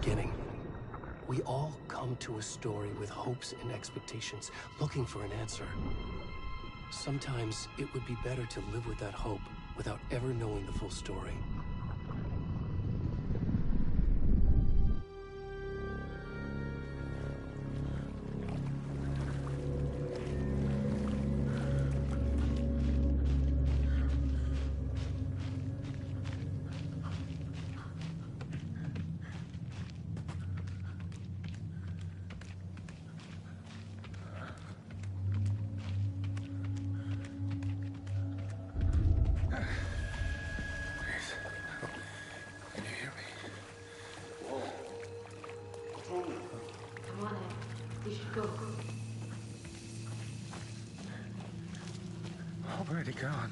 beginning. We all come to a story with hopes and expectations, looking for an answer. Sometimes it would be better to live with that hope without ever knowing the full story. Already gone.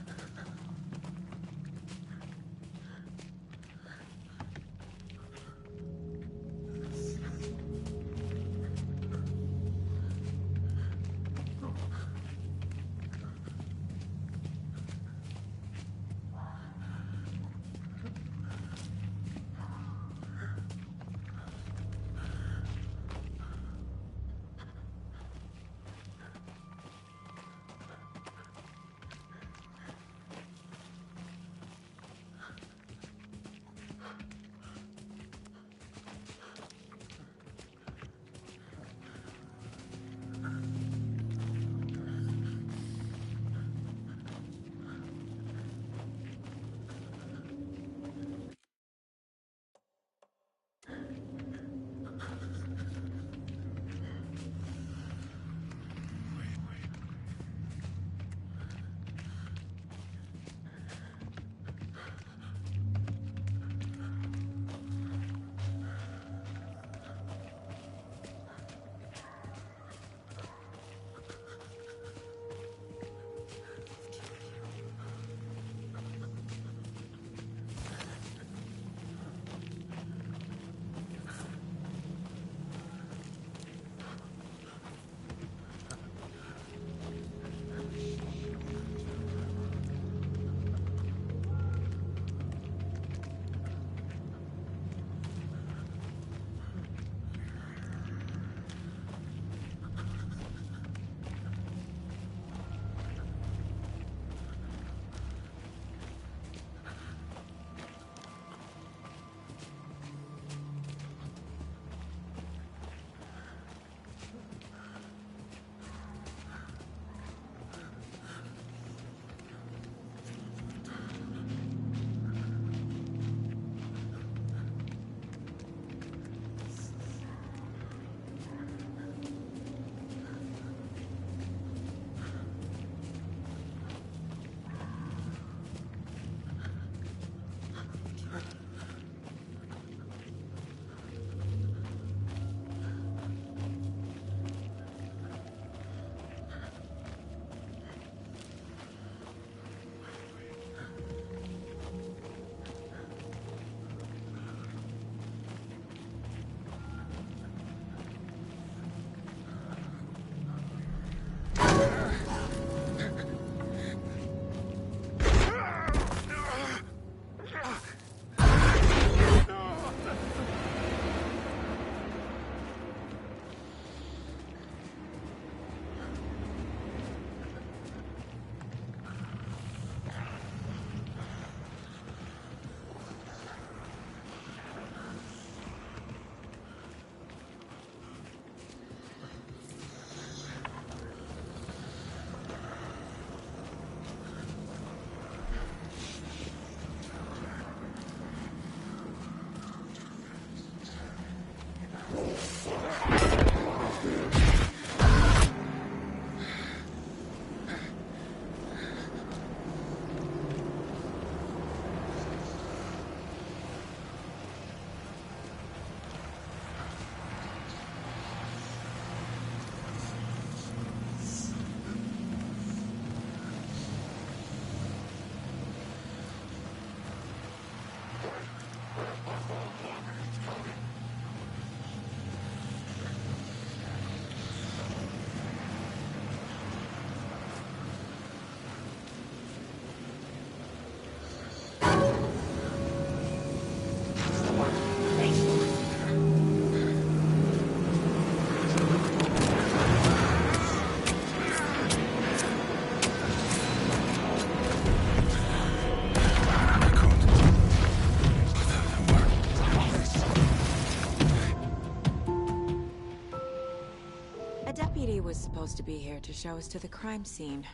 He was supposed to be here to show us to the crime scene.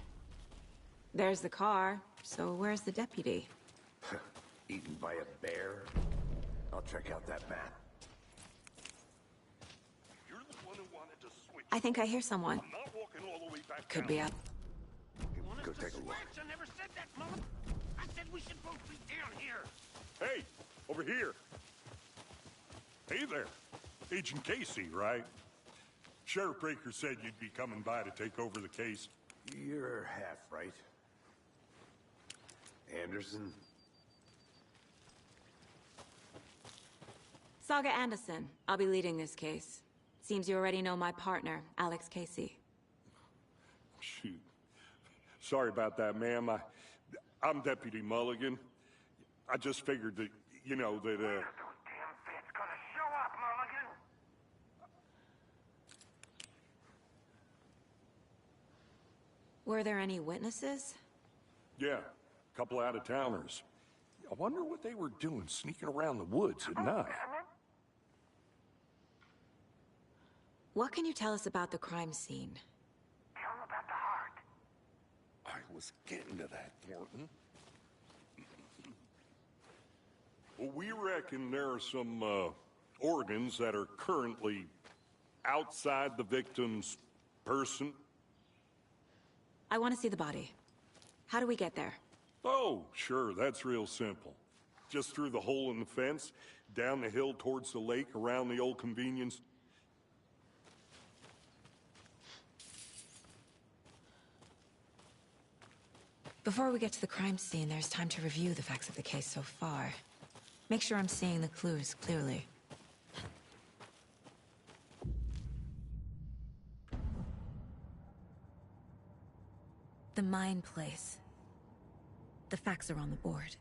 There's the car, so where's the deputy? Eaten by a bear? I'll check out that map. You're the one who wanted to switch. I think I hear someone. I'm not walking all the way back Could down. be up. Go take a look. I never said that, Mom. I said we should both be down here. Hey, over here. Hey there. Agent Casey, right? Sheriff Breaker said you'd be coming by to take over the case. You're half right. Anderson? Saga Anderson. I'll be leading this case. Seems you already know my partner, Alex Casey. Shoot. Sorry about that, ma'am. I'm Deputy Mulligan. I just figured that, you know, that, Damn bitch gonna show up, Mulligan! Were there any witnesses? yeah, a couple out-of-towners. I wonder what they were doing sneaking around the woods at night. What can you tell us about the crime scene? Tell him about the heart. I was getting to that, Thornton. Well, we reckon there are some, organs that are currently outside the victim's person. I want to see the body. How do we get there? Oh, sure, that's real simple. Just through the hole in the fence, down the hill towards the lake, around the old convenience. Before we get to the crime scene, there's time to review the facts of the case so far. Make sure I'm seeing the clues clearly. The Mine Place. The facts are on the board.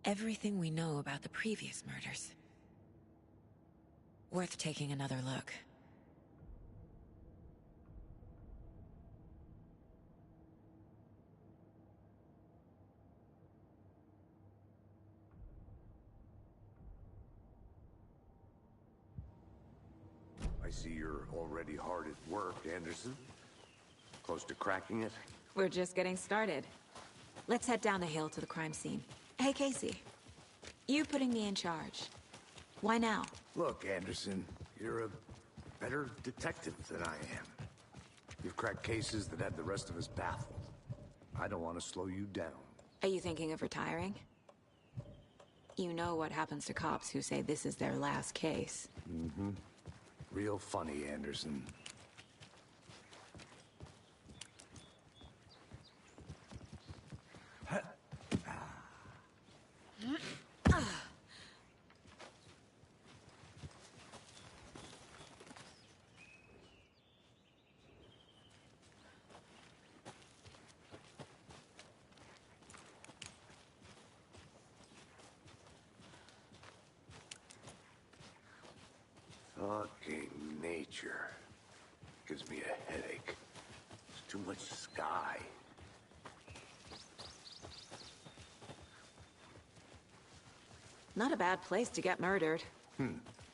Everything we know about the previous murders. Worth taking another look. I see you're already hard at work, Anderson. Close to cracking it? We're just getting started. Let's head down the hill to the crime scene. Hey, Casey. You putting me in charge. Why now? Look, Anderson, you're a better detective than I am. You've cracked cases that had the rest of us baffled. I don't want to slow you down. Are you thinking of retiring? You know what happens to cops who say this is their last case. Mm-hmm. Real funny, Anderson. Fucking nature. Gives me a headache. There's too much sky. Not a bad place to get murdered.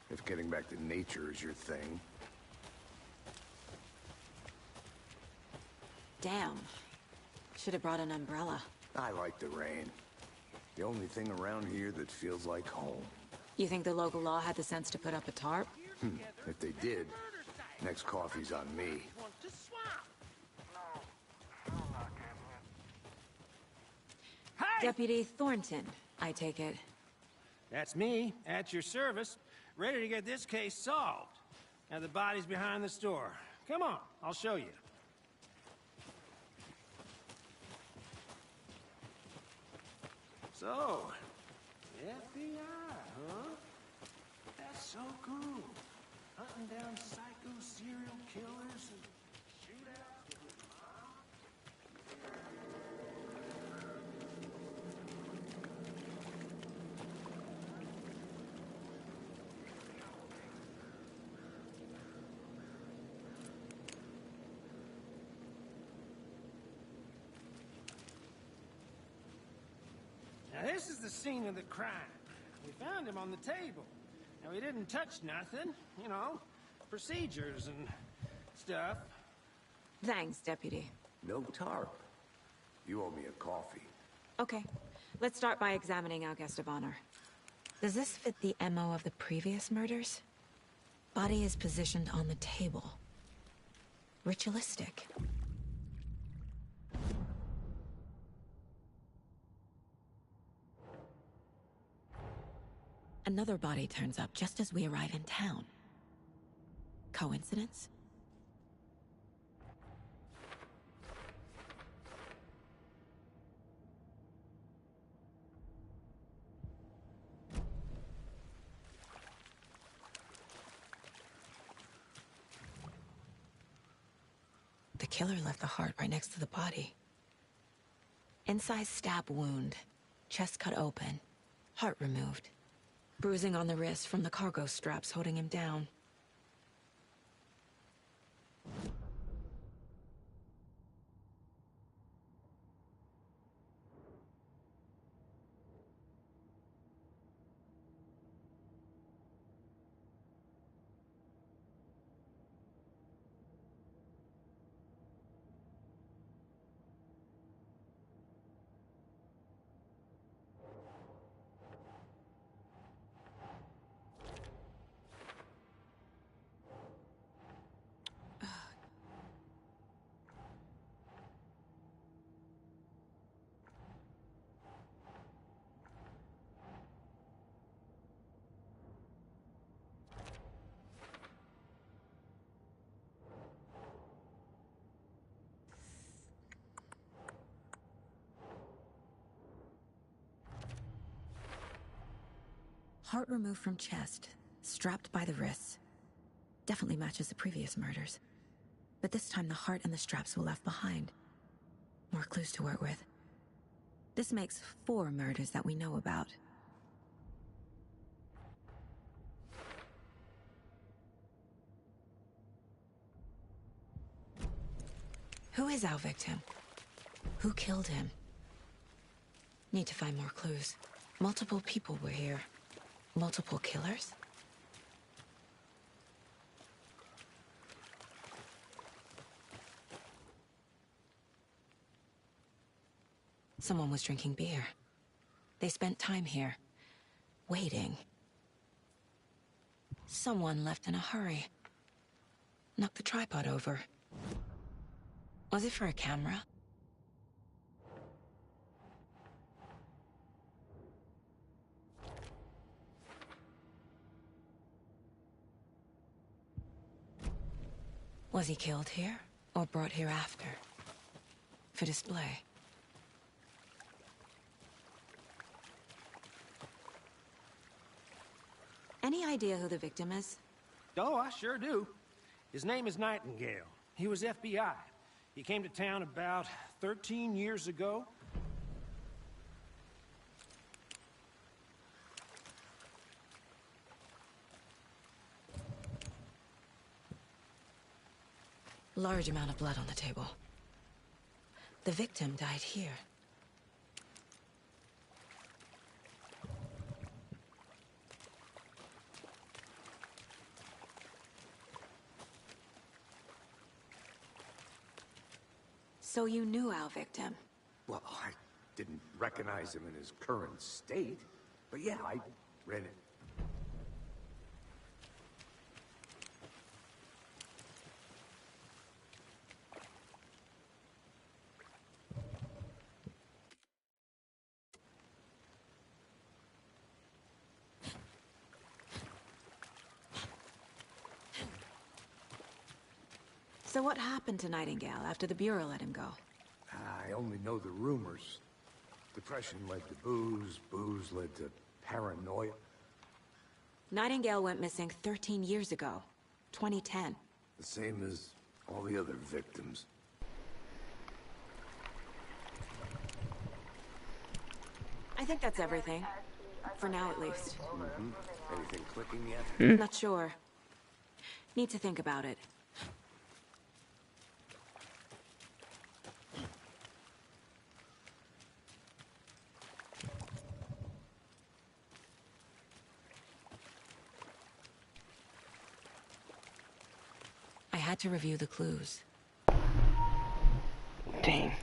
If getting back to nature is your thing. Damn. Should have brought an umbrella. I like the rain. The only thing around here that feels like home. You think the local law had the sense to put up a tarp? If they did, next coffee's on me. Deputy Thornton, I take it. That's me, at your service, ready to get this case solved. Now the body's behind the store. Come on, I'll show you. So, FBI, huh? That's so cool. Hunting down psycho serial killers and shootouts with your mom. Now this is the scene of the crime. We found him on the table. Now he didn't touch nothing, you know, procedures and stuff. Thanks, Deputy. No tarp. You owe me a coffee. Okay, let's start by examining our guest of honor. Does this fit the MO of the previous murders? Body is positioned on the table. Ritualistic. Another body turns up just as we arrive in town. Coincidence? The killer left the heart right next to the body. Incised stab wound, chest cut open, heart removed. Bruising on the wrist from the cargo straps holding him down. Heart removed from chest, strapped by the wrists. Definitely matches the previous murders. But this time the heart and the straps were left behind. More clues to work with. This makes 4 murders that we know about. Who is our victim? Who killed him? Need to find more clues. Multiple people were here. Multiple killers? Someone was drinking beer. They spent time here, waiting. Someone left in a hurry. Knocked the tripod over. Was it for a camera? Was he killed here, or brought here after? For display? Any idea who the victim is? Oh, I sure do. His name is Nightingale. He was FBI. He came to town about 13 years ago. Large amount of blood on the table. The victim died here. So you knew our victim? Well, I didn't recognize him in his current state, but yeah, I read it. So what happened to Nightingale after the Bureau let him go? I only know the rumors. Depression led to booze, booze led to paranoia. Nightingale went missing 13 years ago, 2010. The same as all the other victims. I think that's everything. For now, at least. Anything clicking yet? Not sure. Need to think about it. I had to review the clues. Dang.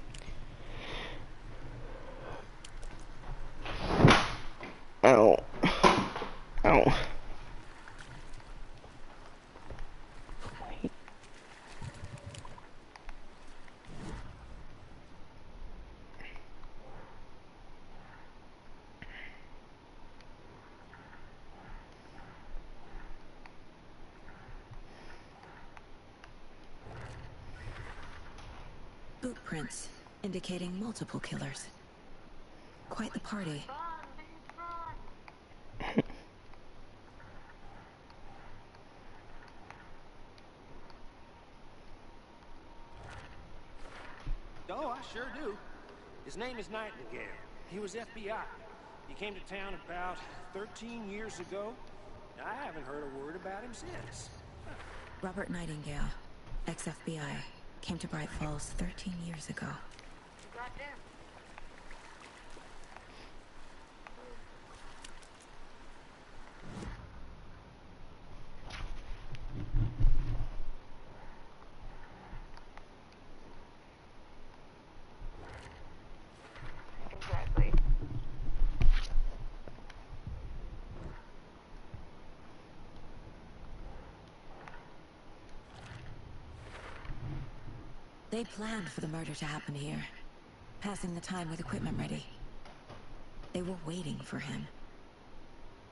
Ow. Ow. Boot prints indicating multiple killers. Quite the party. Oh, I sure do. His name is Nightingale. He was FBI. He came to town about 13 years ago. I haven't heard a word about him since. Robert Nightingale, ex-FBI, came to Bright Falls 13 years ago. Goddamn. Exactly. They planned for the murder to happen here, passing the time with equipment ready. They were waiting for him.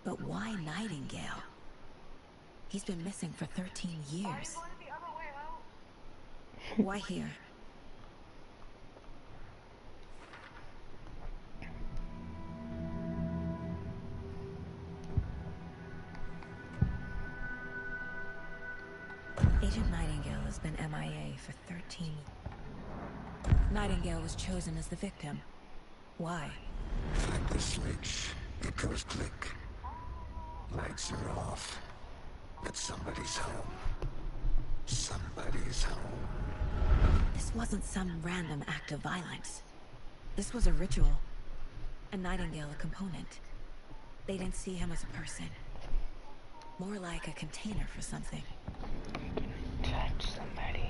But why Nightingale? He's been missing for 13 years. Going the other way out. Why here? Agent Nightingale has been MIA for 13 years. Nightingale was chosen as the victim. Why? Like the switch, it goes click. Lights are off. But somebody's home. Somebody's home. This wasn't some random act of violence. This was a ritual. And Nightingale a component. They didn't see him as a person. More like a container for something. Touch somebody.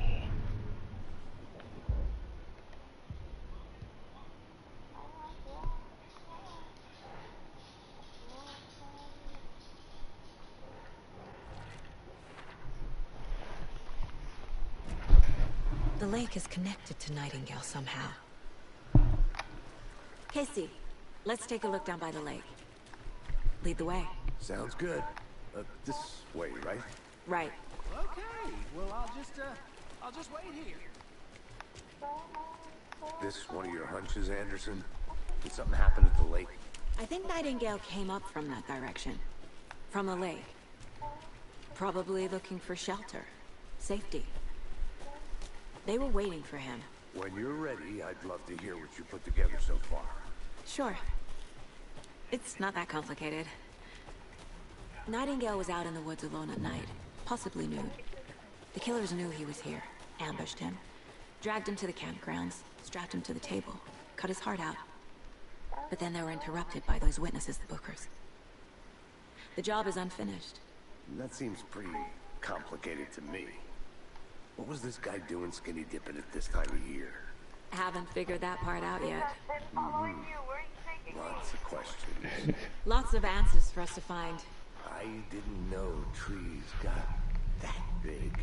The lake is connected to Nightingale somehow. Casey, let's take a look down by the lake. Lead the way. Sounds good. This way, right? Right. Okay, well, I'll just wait here. This one of your hunches, Anderson? Did something happen at the lake? I think Nightingale came up from that direction. From the lake. Probably looking for shelter. Safety. They were waiting for him. When you're ready, I'd love to hear what you put together so far. Sure. It's not that complicated. Nightingale was out in the woods alone at night, possibly nude. The killers knew he was here, ambushed him, dragged him to the campgrounds, strapped him to the table, cut his heart out. But then they were interrupted by those witnesses, the Bookers. The job is unfinished. That seems pretty complicated to me. What was this guy doing skinny dipping at this time of year? Haven't figured that part out yet. Been following you. Where are you taking me? Lots of questions. Lots of answers for us to find. I didn't know trees got that big.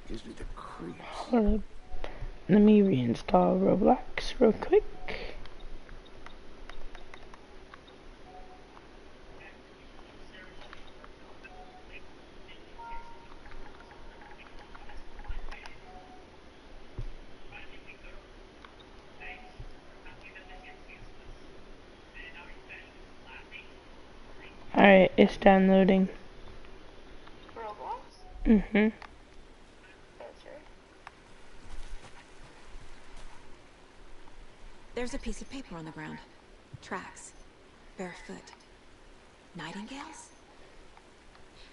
Gives me the creeps. Hold up. Let me reinstall Roblox real quick. Alright, it's downloading. Roblox? Mm-hmm. That's right. There's a piece of paper on the ground. Tracks. Barefoot. Nightingales?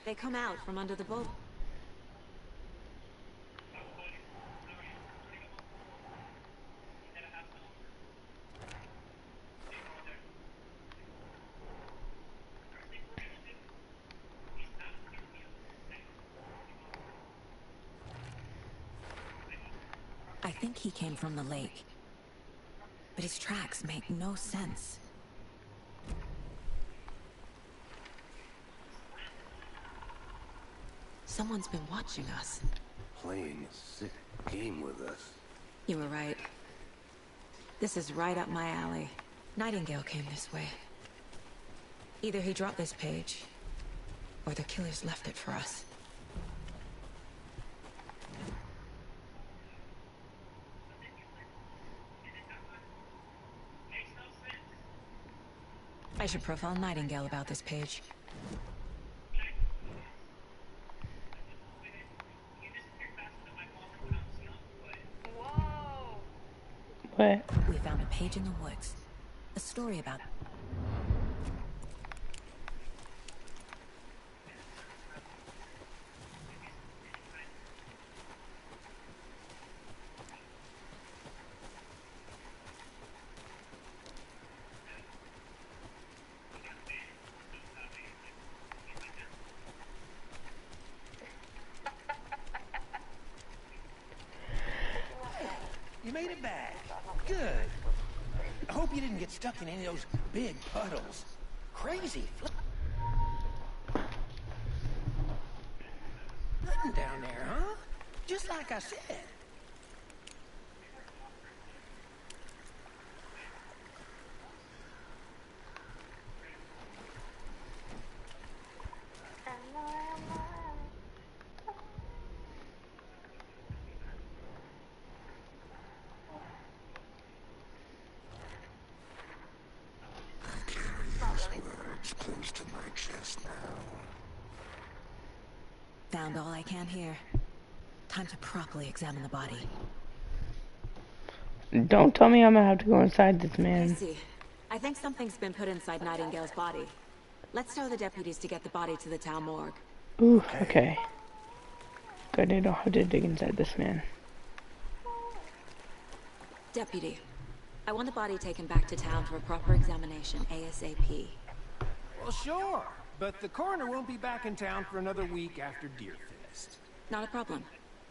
They come out from under the boat. I think he came from the lake. But his tracks make no sense. Someone's been watching us. Playing a sick game with us. You were right. This is right up my alley. Nightingale came this way. Either he dropped this page, or the killers left it for us. I should profile Nightingale about this page. Whoa! What? We found a page in the woods. A story about... You made it back. Good. I hope you didn't get stuck in any of those big puddles. Crazy. Nothing down there, huh? Just like I said. Close to my chest now. Found all I can here. Time to properly examine the body. Don't tell me I'm gonna have to go inside this I man. see. I think something's been put inside Nightingale's body. Let's tell the deputies to get the body to the town morgue. Ooh, okay. Good, I don't have to dig inside this man. Deputy, I want the body taken back to town for a proper examination ASAP. Well, sure. But the coroner won't be back in town for another week after Deerfest. Not a problem.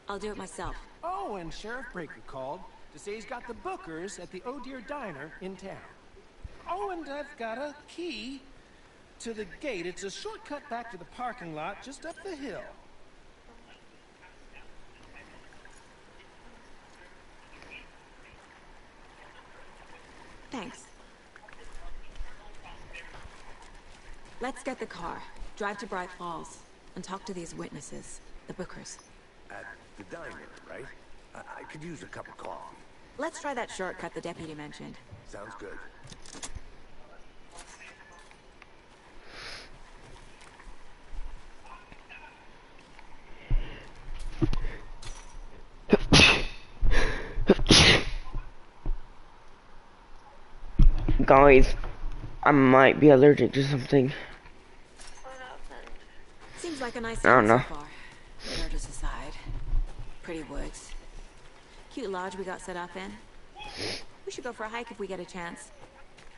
I'll do it myself. Oh, and Sheriff Breaker called to say he's got the Bookers at the Oh Dear Diner in town. Oh, and I've got a key to the gate. It's a shortcut back to the parking lot just up the hill. Thanks. Let's get the car, drive to Bright Falls, and talk to these witnesses, the Bookers. At the diner, right? I could use a cup of coffee. Let's try that shortcut the deputy mentioned. Sounds good. Guys, I might be allergic to something. What happened? Seems like a nice I don't town know. so far. Murders aside. Pretty woods. Cute lodge we got set up in. We should go for a hike if we get a chance.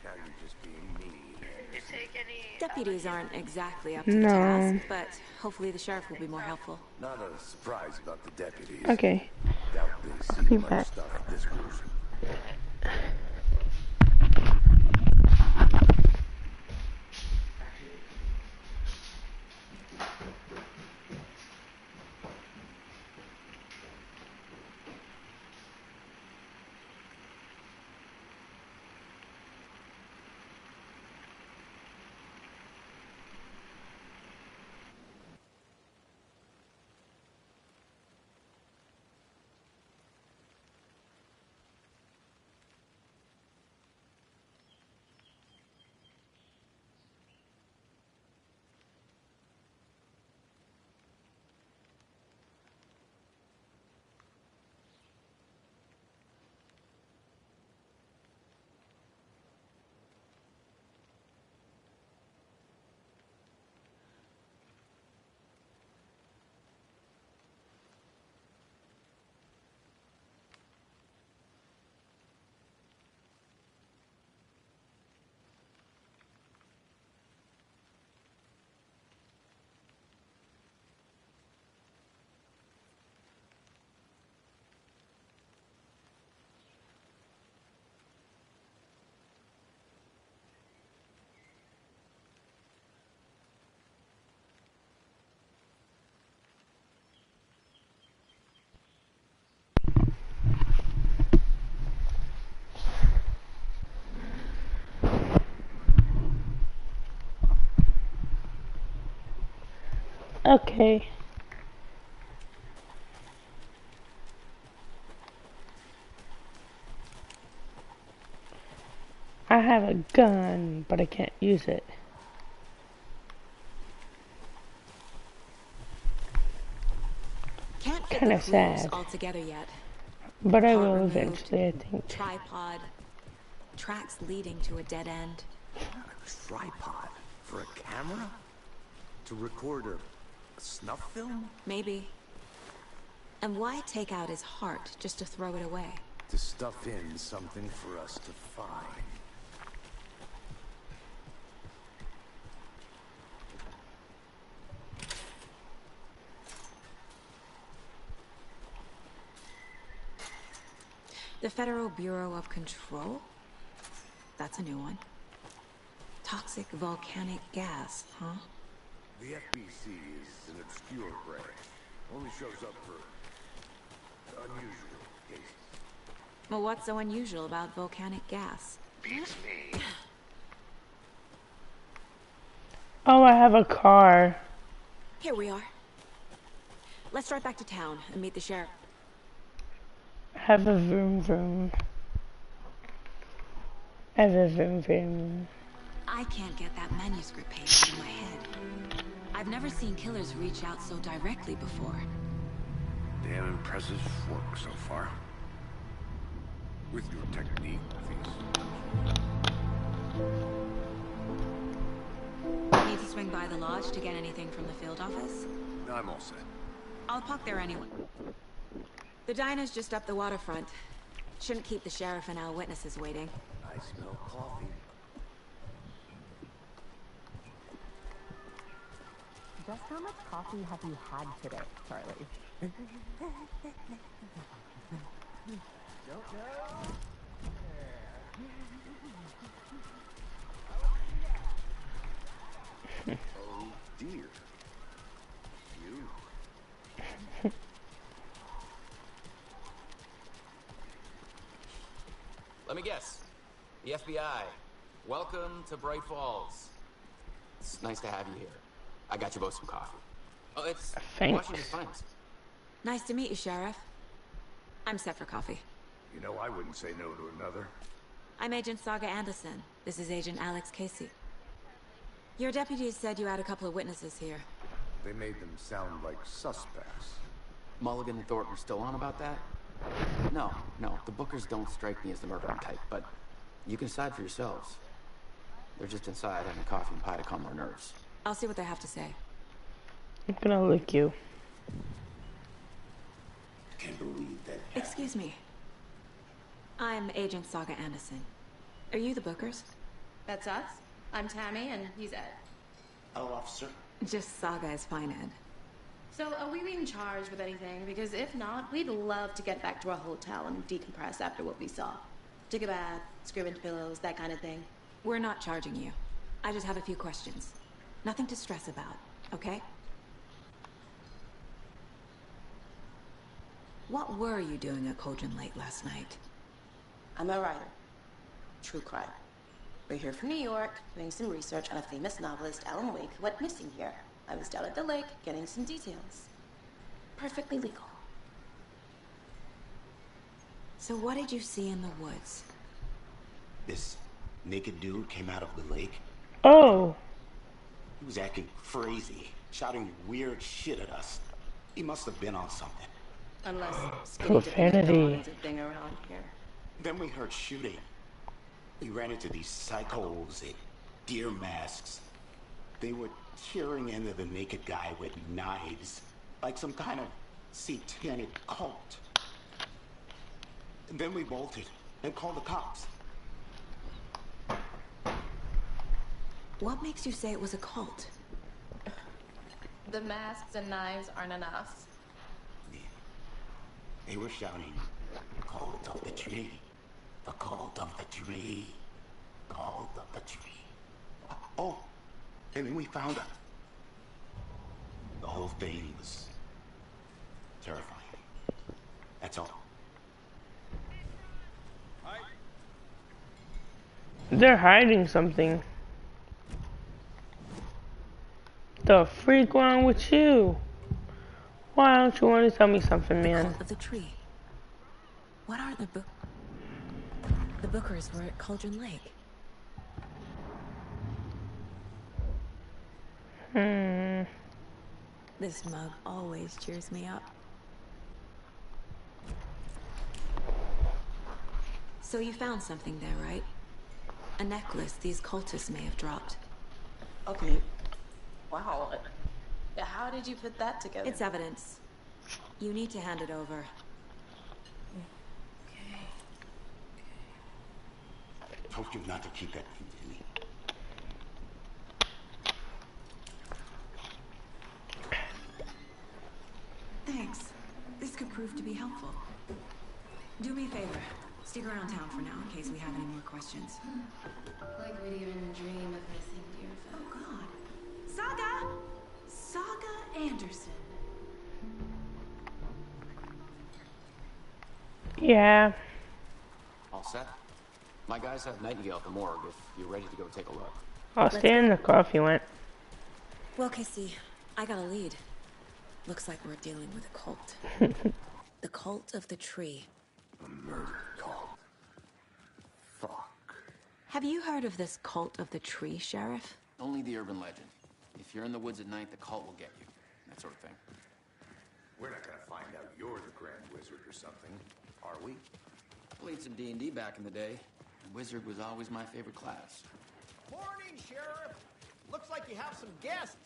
Now you're just being mean. Did you take any... Deputies aren't exactly up to the No. task, but hopefully the sheriff will be more helpful. Not a surprise about the deputies. Okay. Doubt they be see much back. stuff this gruesome. Okay. I have a gun, but I can't use it. Can't get Kind the of clues sad. all together yet. But I Part will removed, eventually, I think. Tripod. Tracks leading to a dead end. A tripod? For a camera? To record a snuff film? Maybe. And why take out his heart just to throw it away? To stuff in something for us to find. The Federal Bureau of Control? That's a new one. Toxic volcanic gas, huh? The FBC is an obscure branch. Only shows up for unusual cases. Well, what's so unusual about volcanic gas? Oh, I have a car. Here we are. Let's drive back to town and meet the sheriff. Have a vroom vroom. Have a vroom vroom. I can't get that manuscript page out of my head. I've never seen killers reach out so directly before. Damn impressive work so far. With your technique, please. Need to swing by the lodge to get anything from the field office? I'm all set. I'll park there anyway. The diner's just up the waterfront. Shouldn't keep the sheriff and our witnesses waiting. I smell coffee. Just how much coffee have you had today, Charlie? Don't know. Oh dear. You. Let me guess. The FBI. Welcome to Bright Falls. It's nice to have you here. I got you both some coffee. Oh, it's Thanks. Washington's finest. Nice to meet you, Sheriff. I'm set for coffee. You know, I wouldn't say no to another. I'm Agent Saga Anderson. This is Agent Alex Casey. Your deputies said you had a couple of witnesses here. They made them sound like suspects. Mulligan and Thornton are still on about that? No. The Bookers don't strike me as the murdering type, but you can decide for yourselves. They're just inside having coffee and pie to calm their nerves. I'll see what they have to say. I'm gonna lick you. Can't believe that. Excuse me. I'm Agent Saga Anderson. Are you the Bookers? That's us. I'm Tammy, and he's Ed. Hello, officer. Just Saga is fine, Ed. So, are we being charged with anything? Because if not, we'd love to get back to our hotel and decompress after what we saw. Take a bath, scream into pillows, that kind of thing. We're not charging you. I just have a few questions. Nothing to stress about, okay? What were you doing at Cauldron Lake last night? I'm a writer. True crime. We're here from New York, doing some research on a famous novelist, Alan Wake, who went missing here. I was down at the lake, getting some details. Perfectly legal. So what did you see in the woods? This naked dude came out of the lake. Oh. He was acting crazy, shouting weird shit at us. He must have been on something. Unless Profanity. is a thing around here. Then we heard shooting. We ran into these psychos in deer masks. They were tearing into the naked guy with knives, like some kind of satanic cult. And then we bolted and called the cops. What makes you say it was a cult? The masks and knives aren't enough. Yeah. They were shouting, "Cult of the tree, the cult of the tree, cult of the tree." Oh, and then we found out. The whole thing was terrifying. That's all. They're hiding something. The freak wrong with you? Why don't you want to tell me something, man? The cult of the tree. What are the Bookers were at Cauldron Lake. This mug always cheers me up. So you found something there, right? A necklace these cultists may have dropped. Okay. Wow. How did you put that together? It's evidence. You need to hand it over. Told you not to keep that thing to me. Thanks. This could prove to be helpful. Do me a favor. Stick around town for now in case we have any more questions. Like we'd even dream of missing dear friends. Oh God. Saga! Saga Anderson. Yeah. All set? My guys have Nightingale at the morgue if you're ready to go take a look. I'll stay in the car if you want. Well, Casey, I got a lead. Looks like we're dealing with a cult. The cult of the tree. A murder cult. Fuck. Have you heard of this cult of the tree, Sheriff? Only the urban legend. If you're in the woods at night, the cult will get you. That sort of thing. We're not gonna find out you're the Grand Wizard or something, are we? Played some D&D back in the day. And Wizard was always my favorite class. Morning, Sheriff. Looks like you have some guests.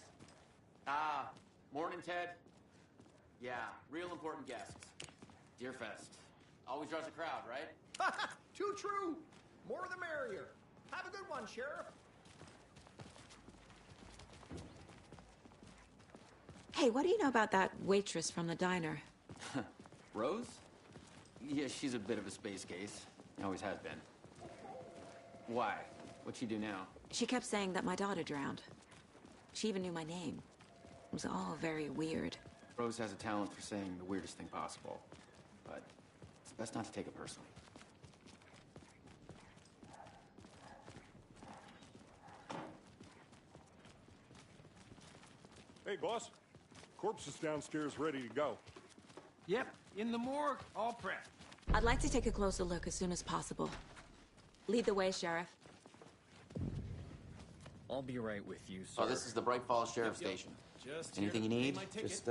Morning, Ted. Yeah, real important guests. Deerfest. Always draws a crowd, right? Too true. More the merrier. Have a good one, Sheriff. Hey, what do you know about that waitress from the diner? Rose? Yeah, she's a bit of a space case. Always has been. Why? What'd she do now? She kept saying that my daughter drowned. She even knew my name. It was all very weird. Rose has a talent for saying the weirdest thing possible. But it's best not to take it personally. Hey, boss. Corpse is downstairs ready to go. Yep, in the morgue, all prepped. I'd like to take a closer look as soon as possible. Lead the way, Sheriff. I'll be right with you, sir. Oh, this is the Bright Falls Sheriff Station. Just anything you need, just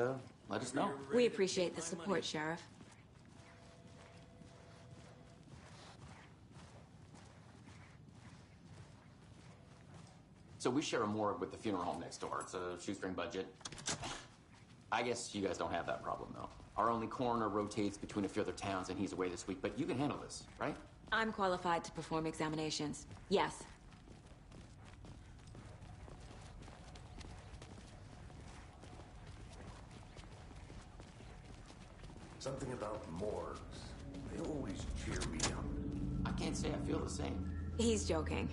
let us know. We appreciate the support, Sheriff. So we share a morgue with the funeral home next door. It's a shoestring budget. I guess you guys don't have that problem, though. Our only coroner rotates between a few other towns, and he's away this week. But you can handle this, right? I'm qualified to perform examinations. Yes. Something about morgues. They always cheer me up. I can't say I feel the same. He's joking.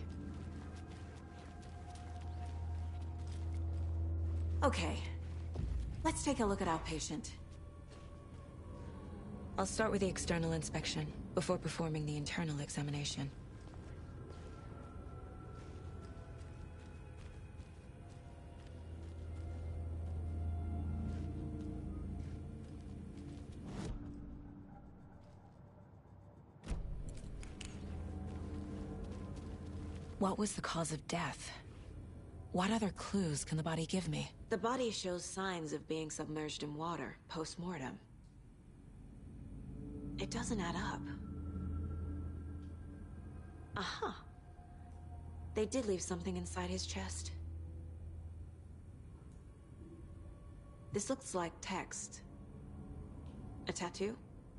Okay. Let's take a look at our patient. I'll start with the external inspection before performing the internal examination. What was the cause of death? What other clues can the body give me? The body shows signs of being submerged in water post-mortem. It doesn't add up. Aha. They did leave something inside his chest. This looks like text. A tattoo?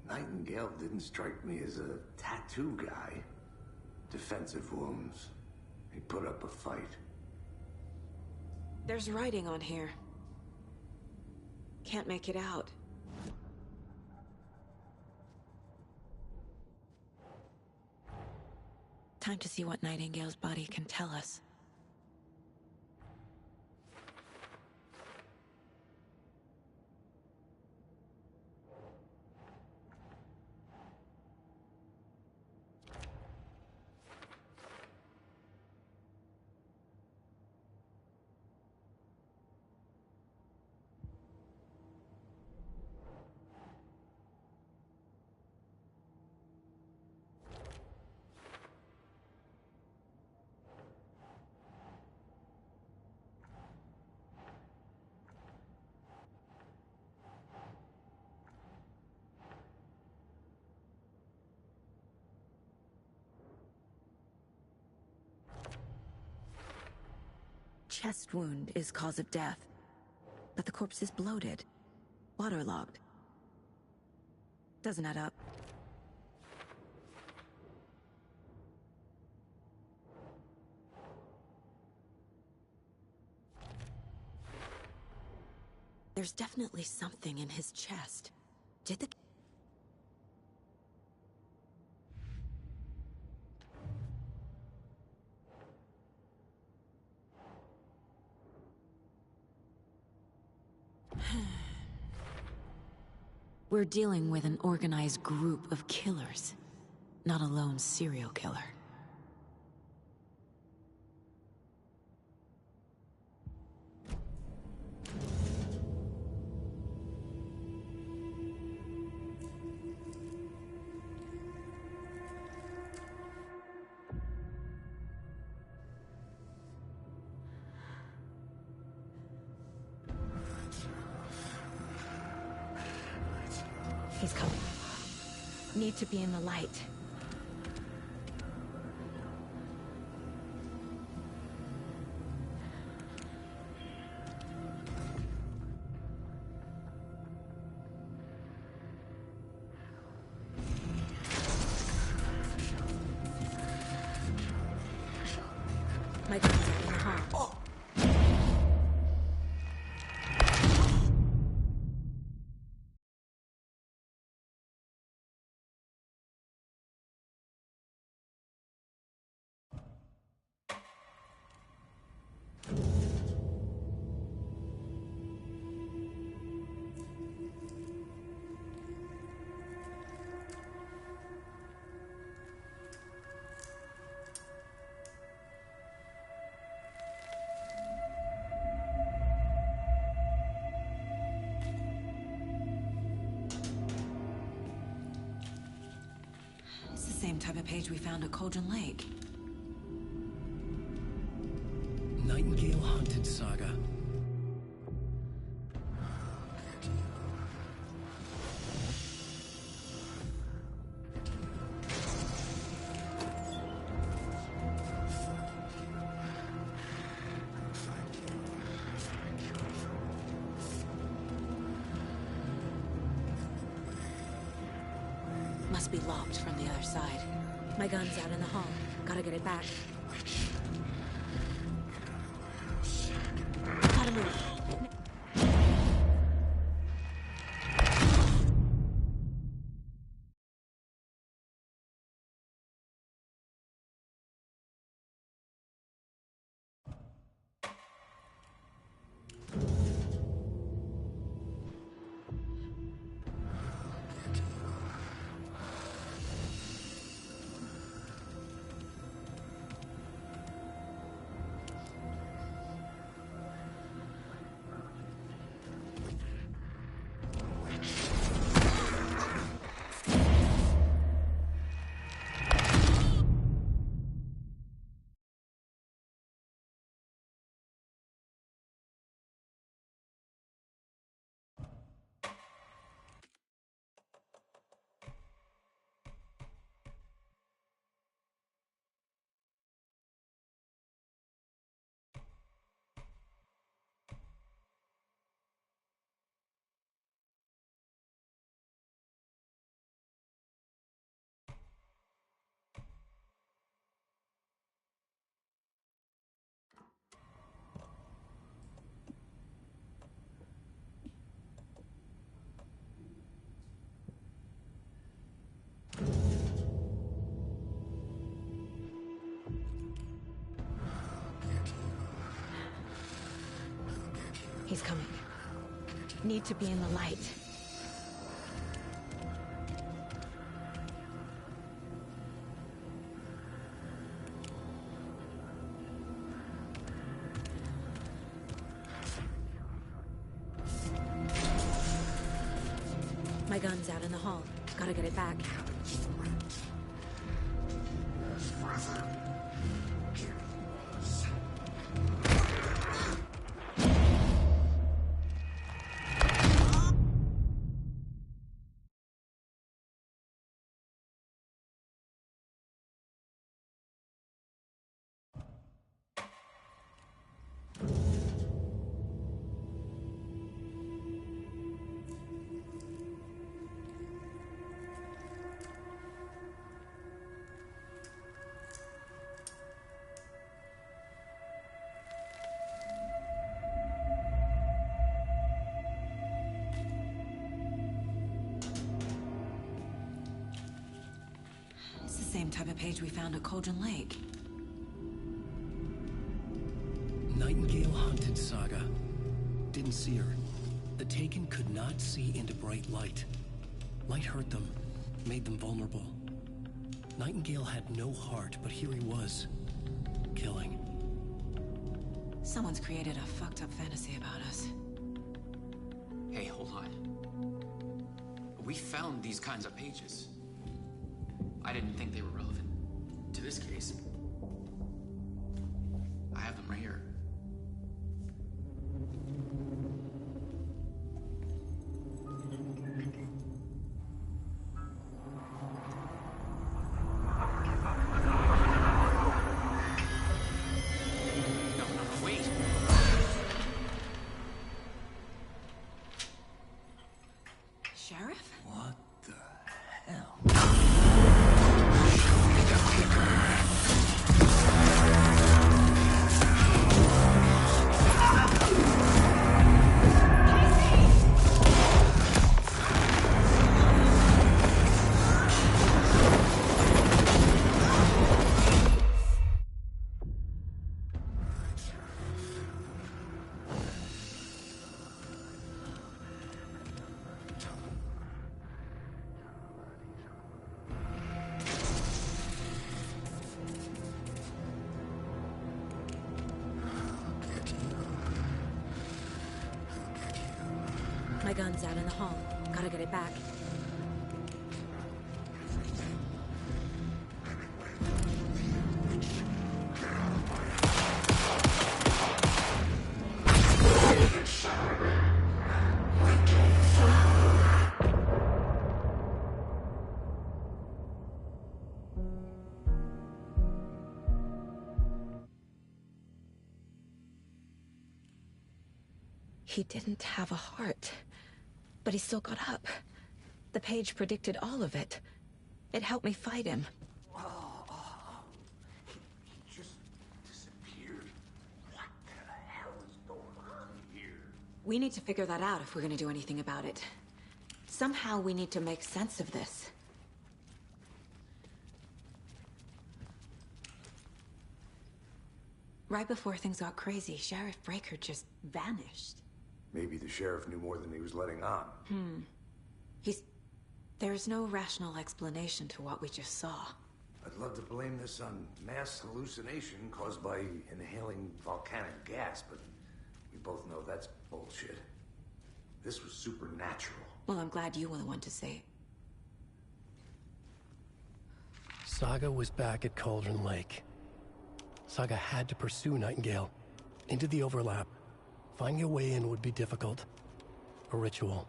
Nightingale didn't strike me as a tattoo guy. Defensive wounds. He put up a fight. There's writing on here. Can't make it out. Time to see what Nightingale's body can tell us. chest wound is cause of death, but the corpse is bloated, waterlogged. Doesn't add up. There's definitely something in his chest. Did the... We're dealing with an organized group of killers, not a lone serial killer. He's coming. Need to be in the light. My gun's out in the hall. Same type of page we found at Cauldron Lake. Nightingale Hunted Saga. Must be locked from the other side. My gun's out in the hall. Gotta get it back. Gotta move. He's coming. Need to be in the light. My gun's out in the hall. Gotta get it back. same type of page we found at Cauldron Lake. Nightingale hunted Saga. Didn't see her. The Taken could not see into bright light. Light hurt them, made them vulnerable. Nightingale had no heart, but here he was, killing. Someone's created a fucked up fantasy about us. Hey, hold on. We found these kinds of pages. I didn't think they were relevant to this case. I have them right here. Sheriff? What the hell? My gun's out in the hall. Gotta get it back. He didn't have a heart, but he still got up. The page predicted all of it. It helped me fight him. He just disappeared. What the hell is going on here? We need to figure that out if we're gonna do anything about it. Somehow we need to make sense of this. Right before things got crazy, Sheriff Breaker just vanished. Maybe the sheriff knew more than he was letting on. There's no rational explanation to what we just saw. I'd love to blame this on mass hallucination caused by inhaling volcanic gas, but we both know that's bullshit. This was supernatural. Well, I'm glad you were the one to say it. Saga was back at Cauldron Lake. Saga had to pursue Nightingale. Into the overlap. Finding a way in would be difficult. A ritual.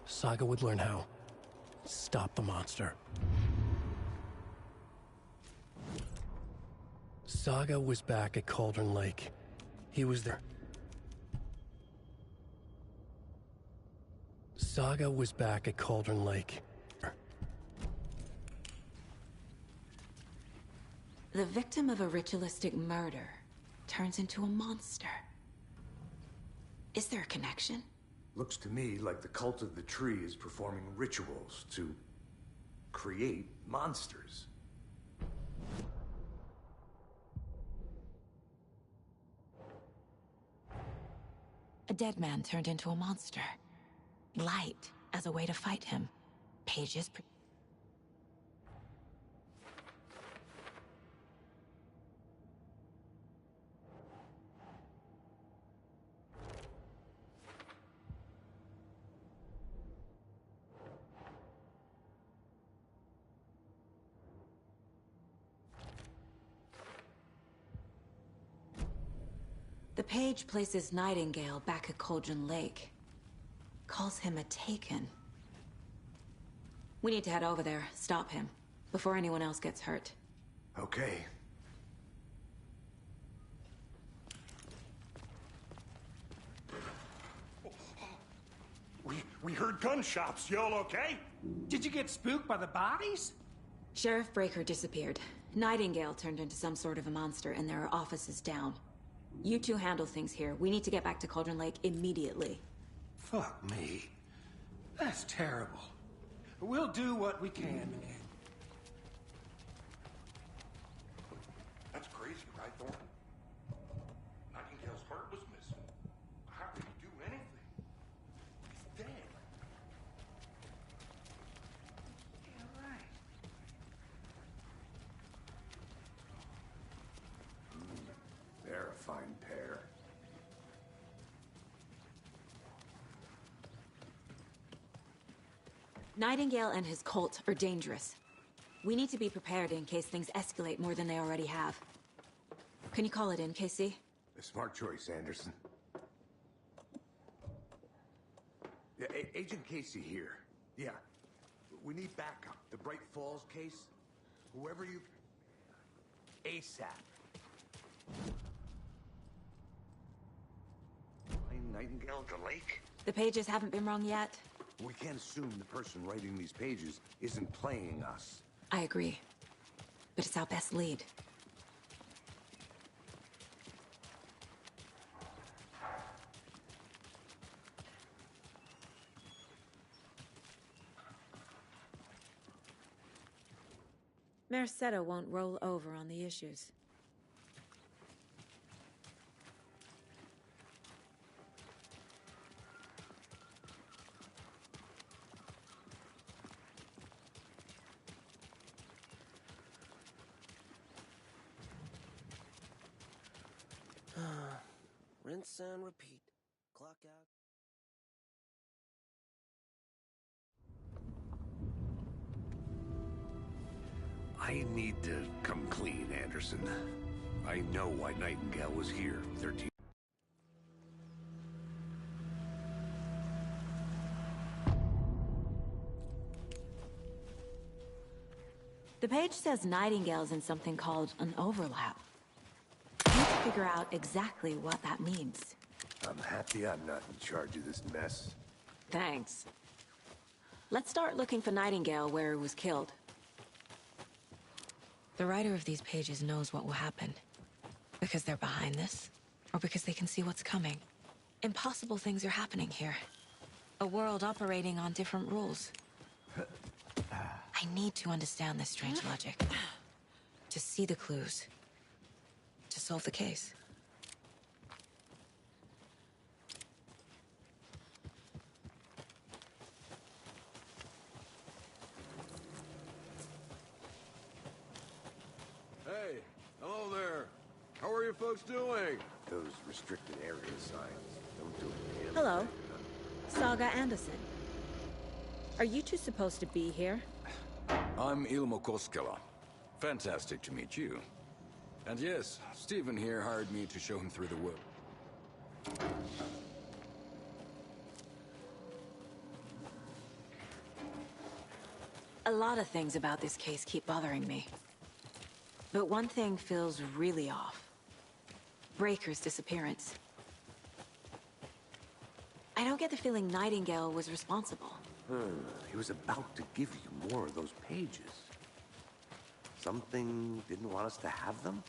Saga would learn how. Stop the monster. Saga was back at Cauldron Lake. He was there. Saga was back at Cauldron Lake. The victim of a ritualistic murder turns into a monster. Is there a connection? Looks to me like the cult of the tree is performing rituals to create monsters. A dead man turned into a monster. Light as a way to fight him. Pages. The page places Nightingale back at Cauldron Lake. Calls him a Taken. We need to head over there, stop him, before anyone else gets hurt. Okay. We heard gunshots. Y'all okay? Did you get spooked by the bodies? Sheriff Breaker disappeared. Nightingale turned into some sort of a monster, and there are offices down. You two handle things here. We need to get back to Cauldron Lake immediately. Fuck me. That's terrible. We'll do what we can. Thornton? Nightingale's heart was missing. How could he do anything? He's dead. Yeah, right. They're a fine pair. Nightingale and his cult are dangerous. We need to be prepared in case things escalate more than they already have. Can you call it in, KC? A smart choice, Anderson. Yeah, Agent Casey here. Yeah. We need backup. The Bright Falls case. Whoever you... ASAP. Nightingale at the lake? The pages haven't been wrong yet. We can't assume the person writing these pages isn't playing us. I agree. But it's our best lead. Mercado won't roll over on the issues. Rinse and repeat. Clock out. I need to come clean, Anderson. I know why Nightingale was here 13... The page says Nightingale's in something called an overlap. I need to figure out exactly what that means. I'm happy I'm not in charge of this mess. Thanks. Let's start looking for Nightingale where he was killed. The writer of these pages knows what will happen. Because they're behind this, or because they can see what's coming. Impossible things are happening here. A world operating on different rules. I need to understand this strange logic. To see the clues. To solve the case. Hey, hello there. How are you folks doing? Those restricted area signs don't do it. Hello. Saga Anderson. Are you two supposed to be here? I'm Ilmo Koskela. Fantastic to meet you. And yes, Stephen here hired me to show him through the wood. A lot of things about this case keep bothering me. But one thing feels really off. Breaker's disappearance. I don't get the feeling Nightingale was responsible. He was about to give you more of those pages. Something didn't want us to have them?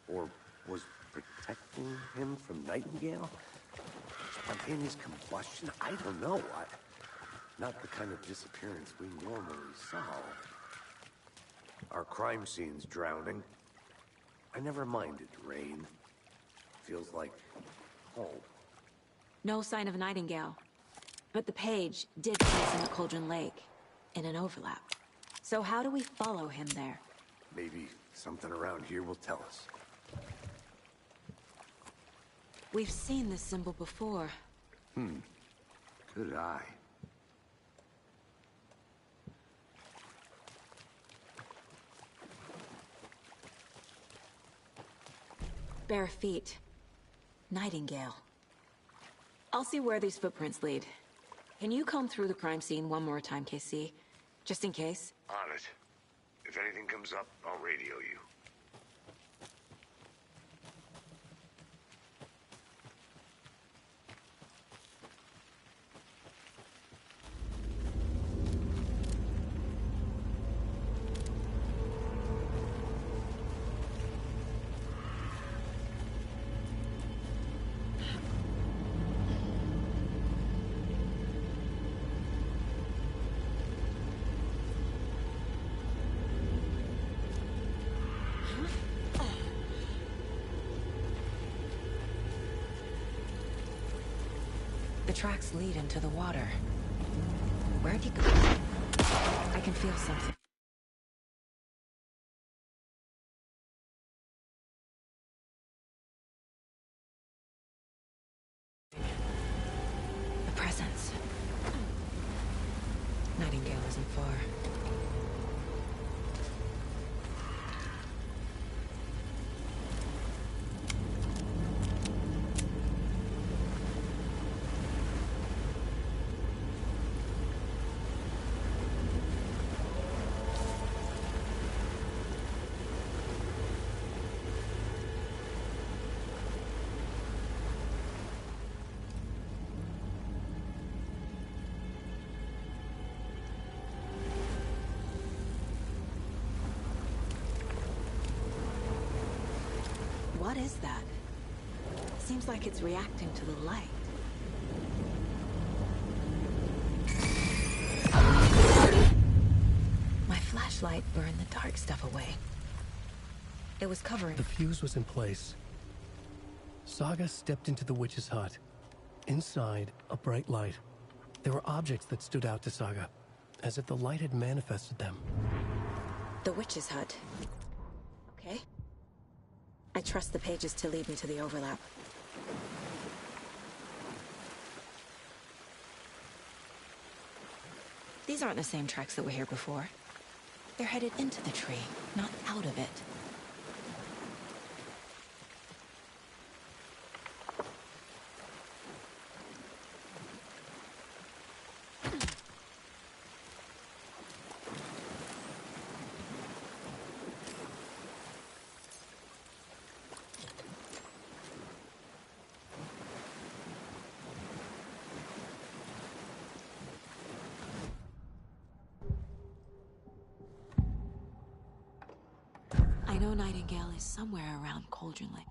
Or was protecting him from Nightingale? Spontaneous combustion? I don't know. Not the kind of disappearance we normally solve. Our crime scene's drowning. I never minded rain. Feels like home. No sign of Nightingale. But the page did place in the Cauldron Lake, in an overlap. So how do we follow him there? Maybe something around here will tell us. We've seen this symbol before. Good eye. Bare feet. Nightingale. I'll see where these footprints lead. Can you comb through the crime scene one more time, KC? Just in case? On it. If anything comes up, I'll radio you. The tracks lead into the water. Where'd he go? I can feel something. A presence. Nightingale isn't far. What is that? Seems like it's reacting to the light. My flashlight burned the dark stuff away. It was covering... The fuse was in place. Saga stepped into the witch's hut. Inside, a bright light. There were objects that stood out to Saga, as if the light had manifested them. The witch's hut. Okay. I trust the pages to lead me to the overlap. These aren't the same tracks that were here before. They're headed into the tree, not out of it. I know Nightingale is somewhere around Cauldron Lake.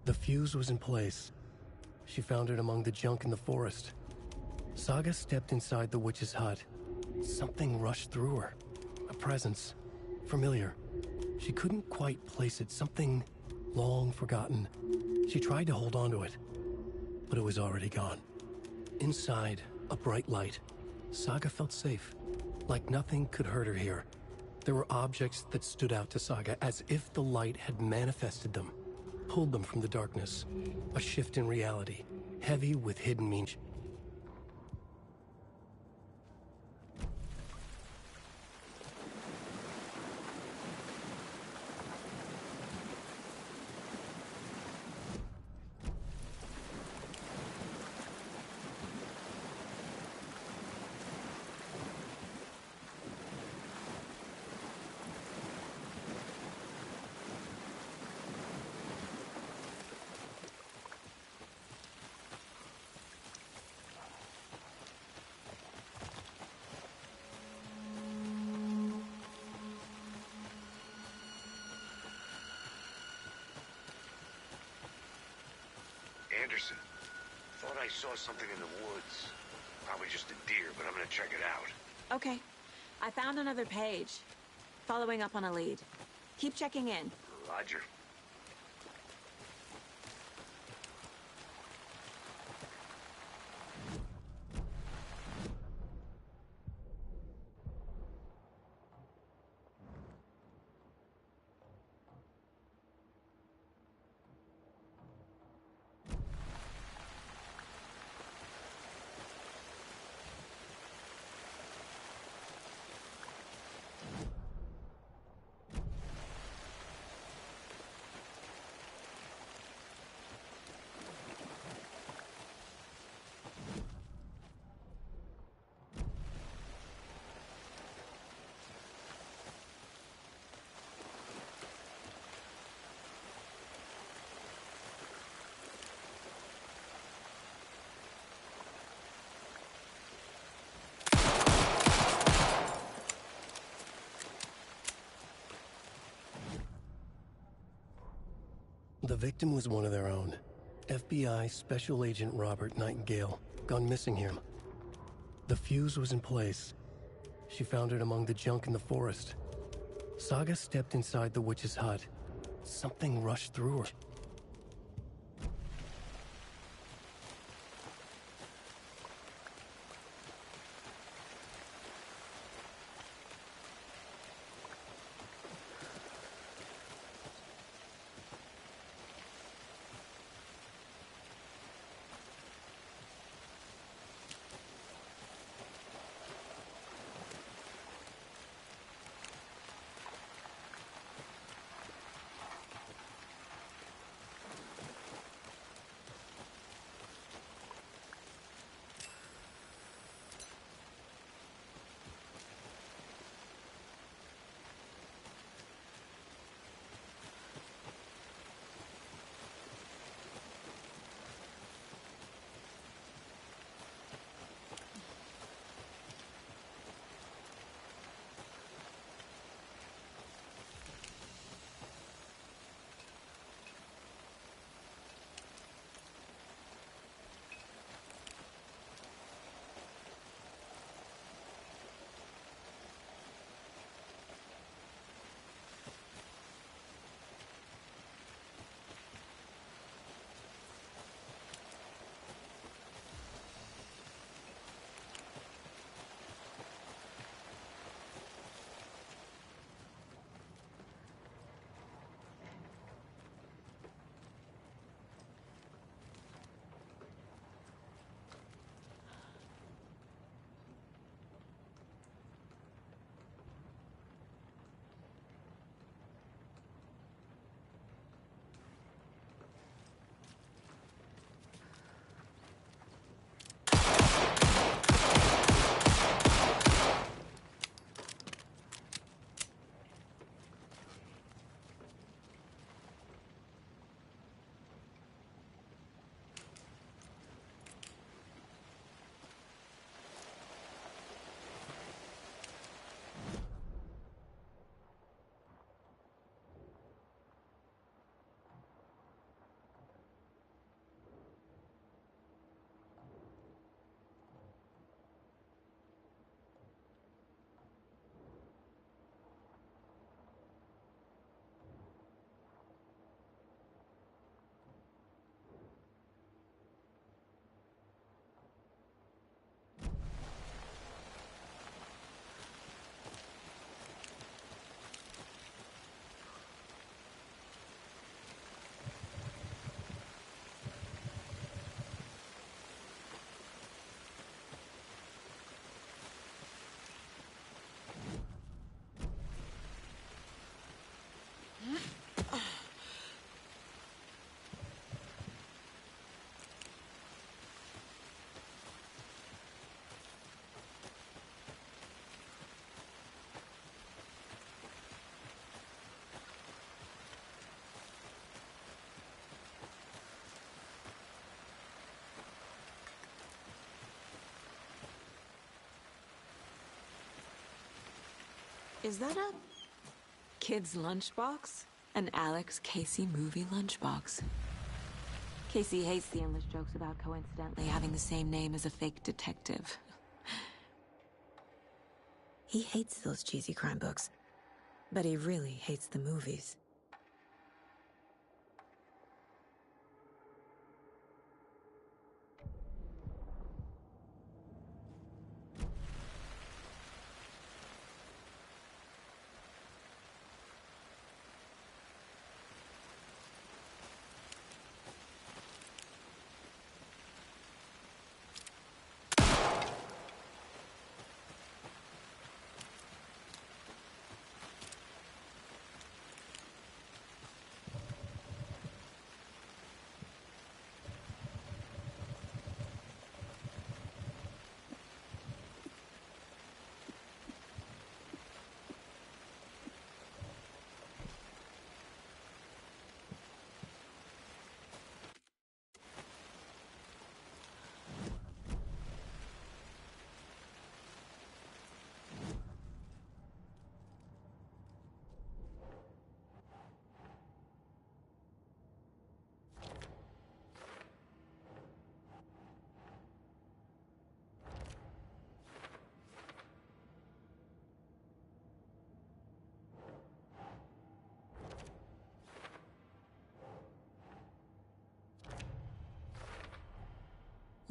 The fuse was in place. She found it among the junk in the forest. Saga stepped inside the witch's hut. Something rushed through her. A presence. Familiar. She couldn't quite place it. Something long forgotten. She tried to hold on to it, but it was already gone. Inside, a bright light. Saga felt safe. Like nothing could hurt her here. There were objects that stood out to Saga as if the light had manifested them. Pulled them from the darkness. A shift in reality, heavy with hidden meaning. thought I saw something in the woods. Probably just a deer, but I'm gonna check it out. Okay. I found another page. Following up on a lead. Keep checking in. Roger. The victim was one of their own. FBI Special Agent Robert Nightingale, gone missing here. The fuse was in place. She found it among the junk in the forest. Saga stepped inside the witch's hut. Something rushed through her. Is that a kid's lunchbox? An Alex Casey movie lunchbox. Casey hates the endless jokes about coincidentally having the same name as a fake detective. He hates those cheesy crime books, but he really hates the movies.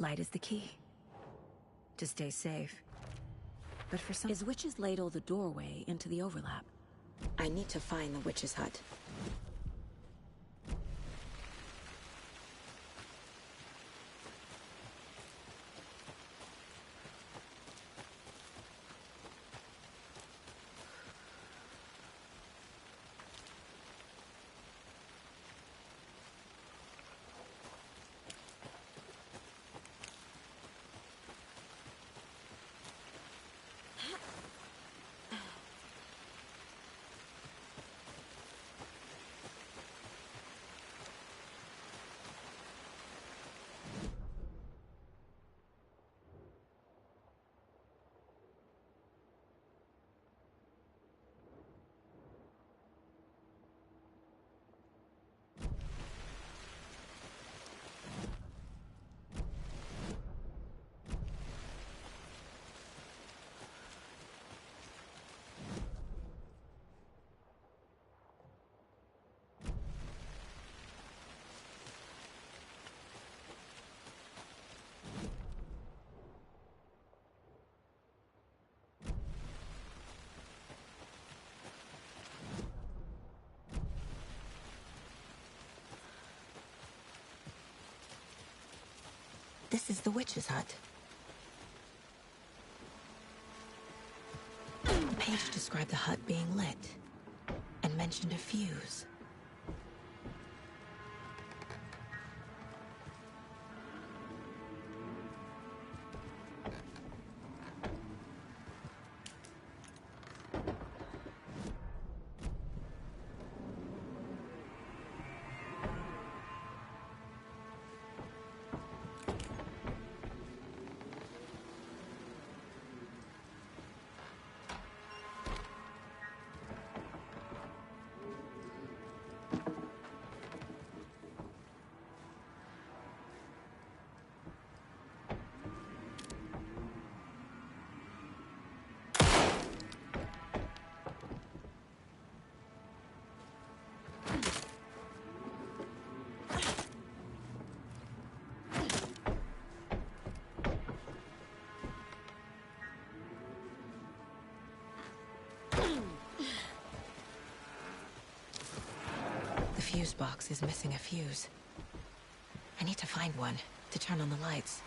Light is the key. To stay safe. But for some... Is Witch's Ladle the doorway into the overlap? I need to find the witch's hut. This is the witch's hut. The page described the hut being lit, and mentioned a fuse. The fuse box is missing a fuse. I need to find one to turn on the lights.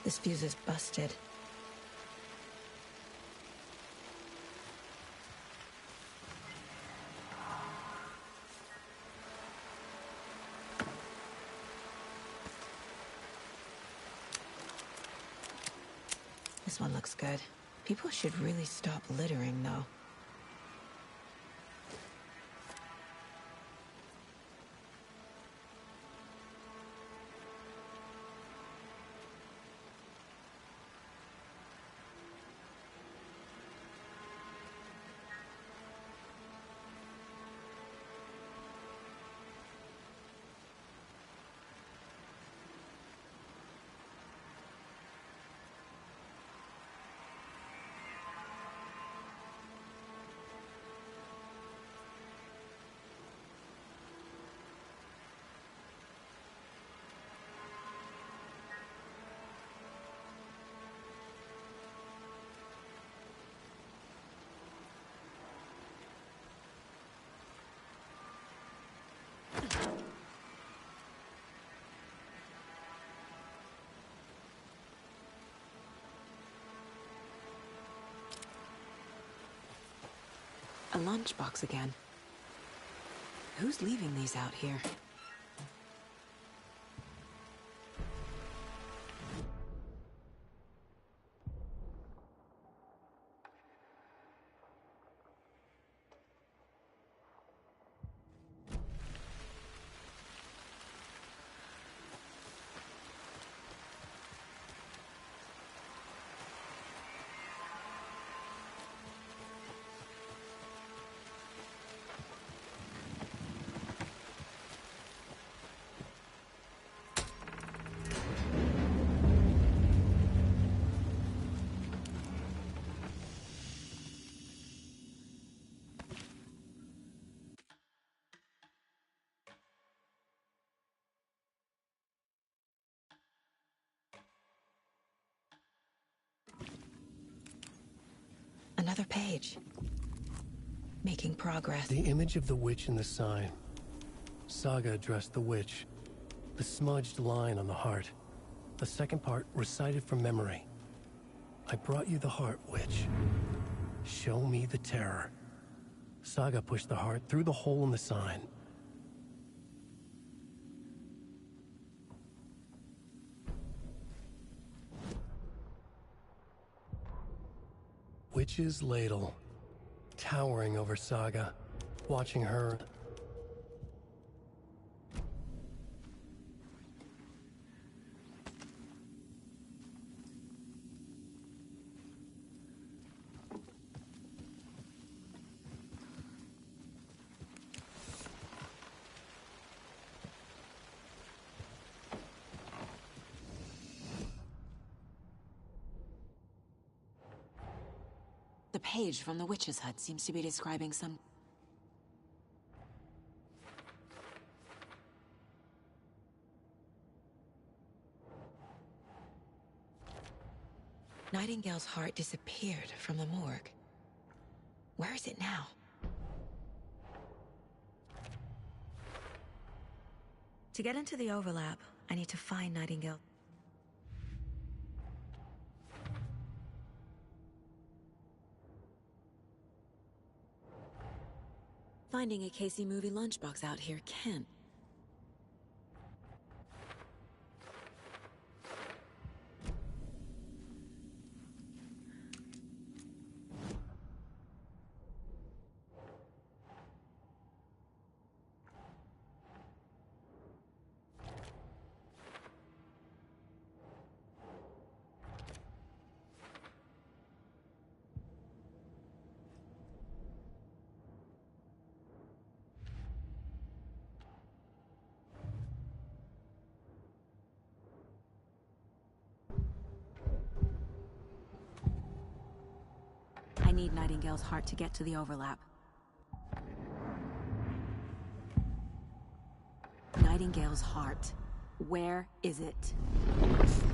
This fuse is busted. This one looks good. People should really stop littering, though. A lunchbox again. Who's leaving these out here? Another page. Making progress. The image of the witch in the sign. Saga addressed the witch. The smudged line on the heart. The second part recited from memory. I brought you the heart, witch. Show me the terror. Saga pushed the heart through the hole in the sign. Witch's ladle, towering over Saga, watching her. The page from the witch's hut seems to be describing some... Nightingale's heart disappeared from the morgue. Where is it now? To get into the overlap, I need to find Nightingale. Finding a Casey movie lunchbox out here can't. I need Nightingale's heart to get to the overlap. Nightingale's heart. Where is it?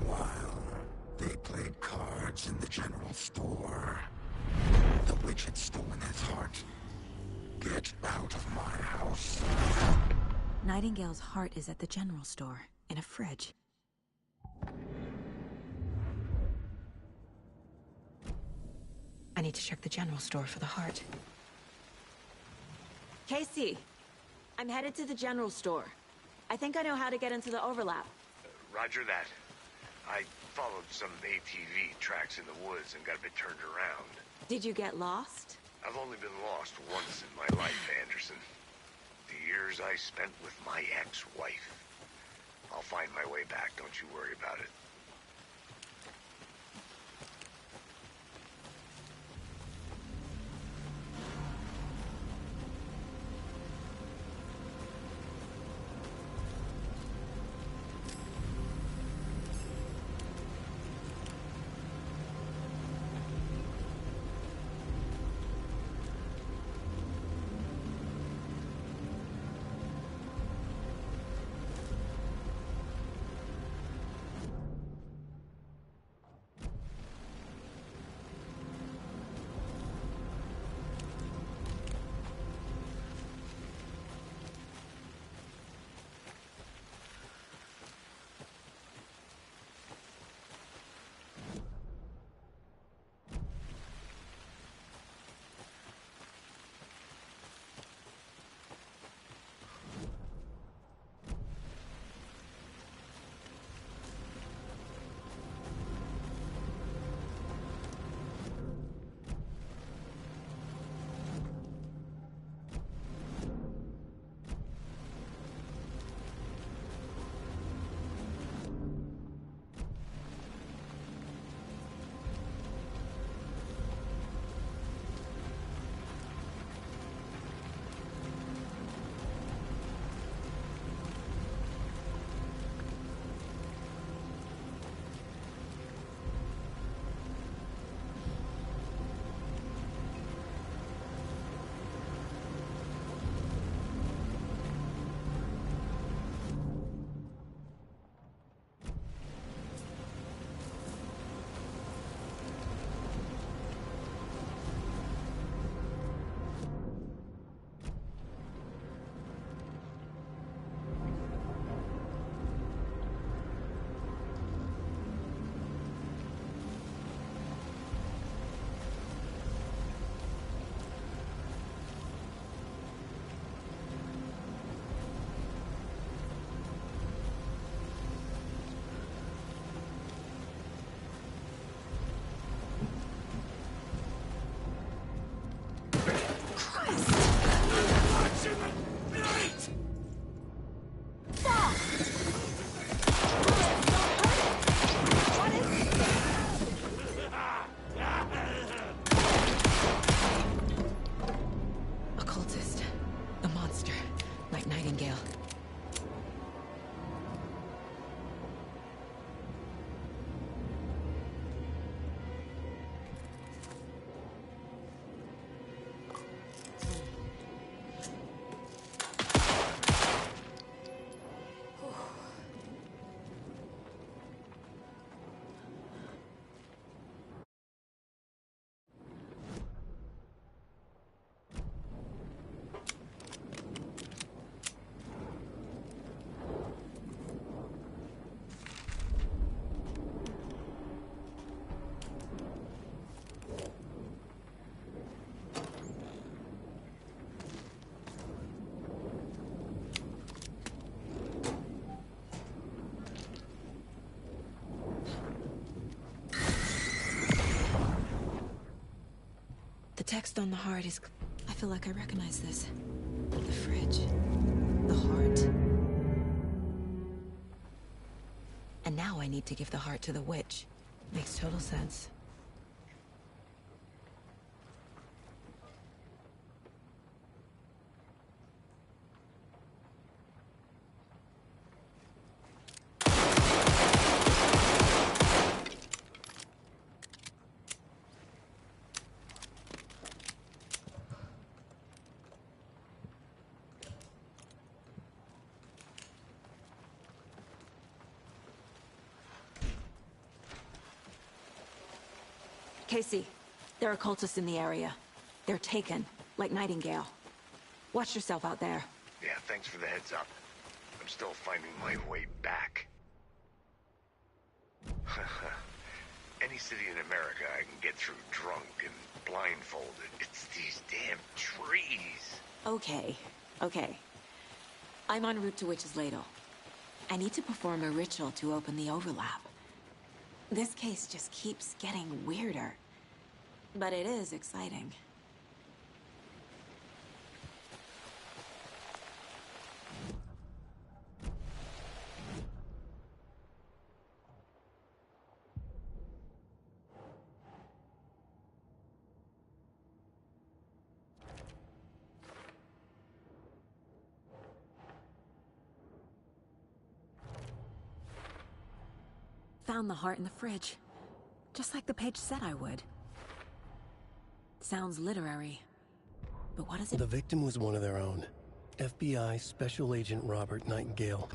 While they played cards in the general store, the witch had stolen his heart. Get out of my house. Nightingale's heart is at the general store, in a fridge. need to check the general store for the heart. Casey, I'm headed to the general store. I think I know how to get into the overlap. Roger that. I followed some ATV tracks in the woods and got a bit turned around. Did you get lost? I've only been lost once in my life, Anderson. The years I spent with my ex-wife. I'll find my way back, don't you worry about it. The text on the heart is... I feel like I recognize this. The fridge. The heart. And now I need to give the heart to the witch. Makes total sense. Casey, there are cultists in the area. They're taken, like Nightingale. Watch yourself out there. Yeah, thanks for the heads up. I'm still finding my way back. any city in America I can get through drunk and blindfolded. It's these damn trees. Okay, okay. I'm en route to Witch's Ladle. I need to perform a ritual to open the overlap. This case just keeps getting weirder. But it is exciting. Found the heart in the fridge. Just like the page said I would. Sounds literary. But what is it? The victim was one of their own. FBI Special Agent Robert Nightingale.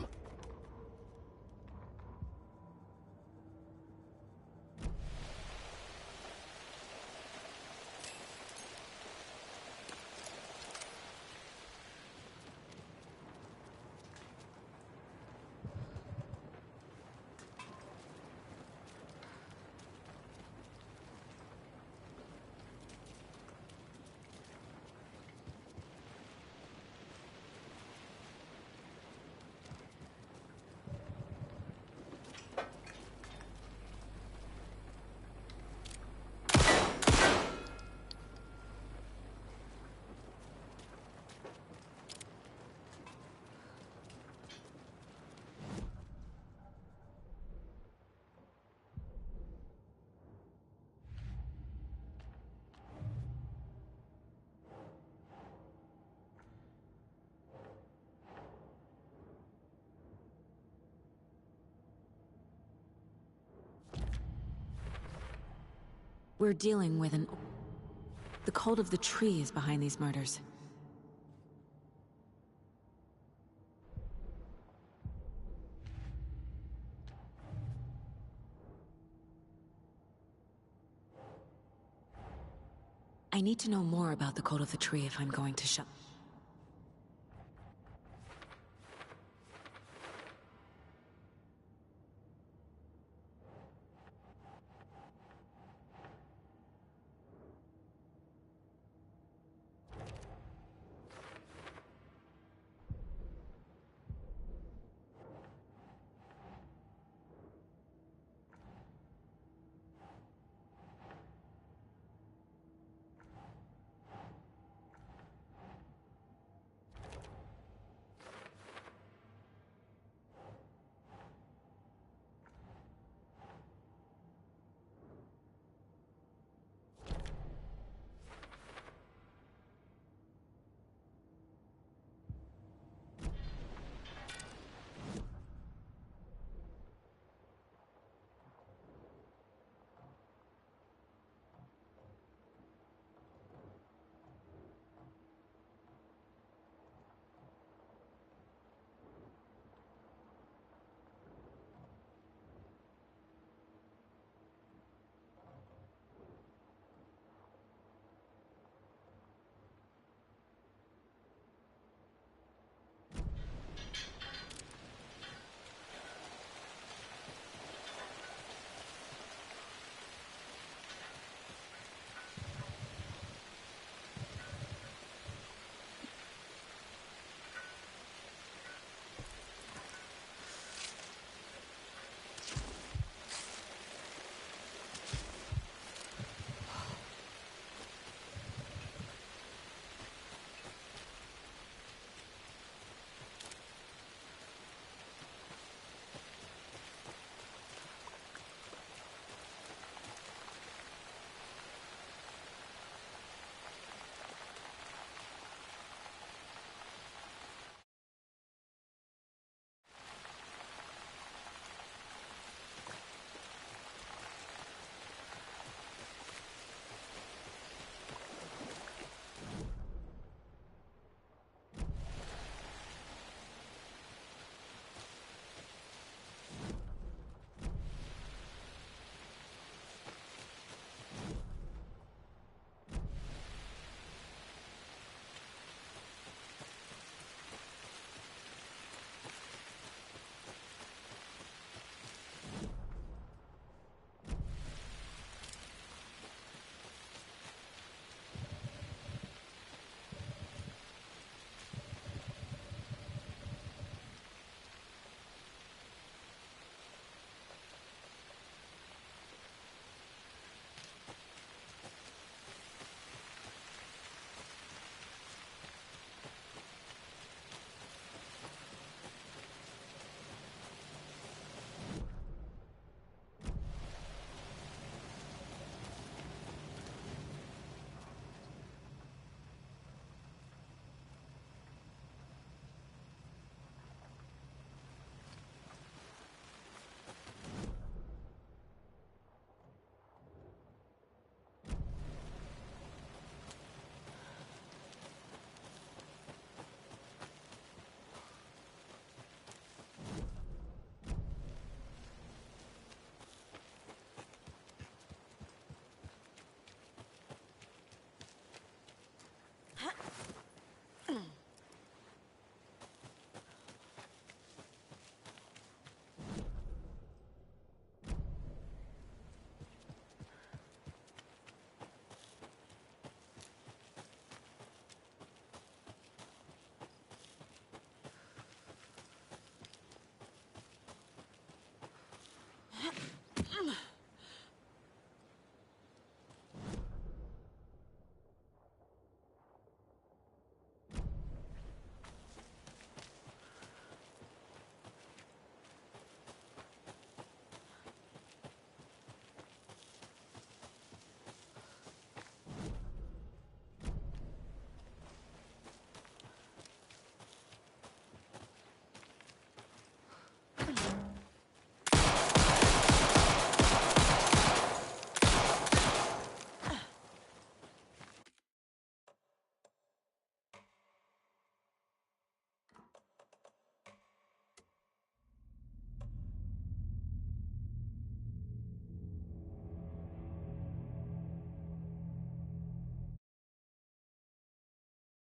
We're dealing with the cult of the tree is behind these murders. I need to know more about the cult of the tree if I'm going to shut.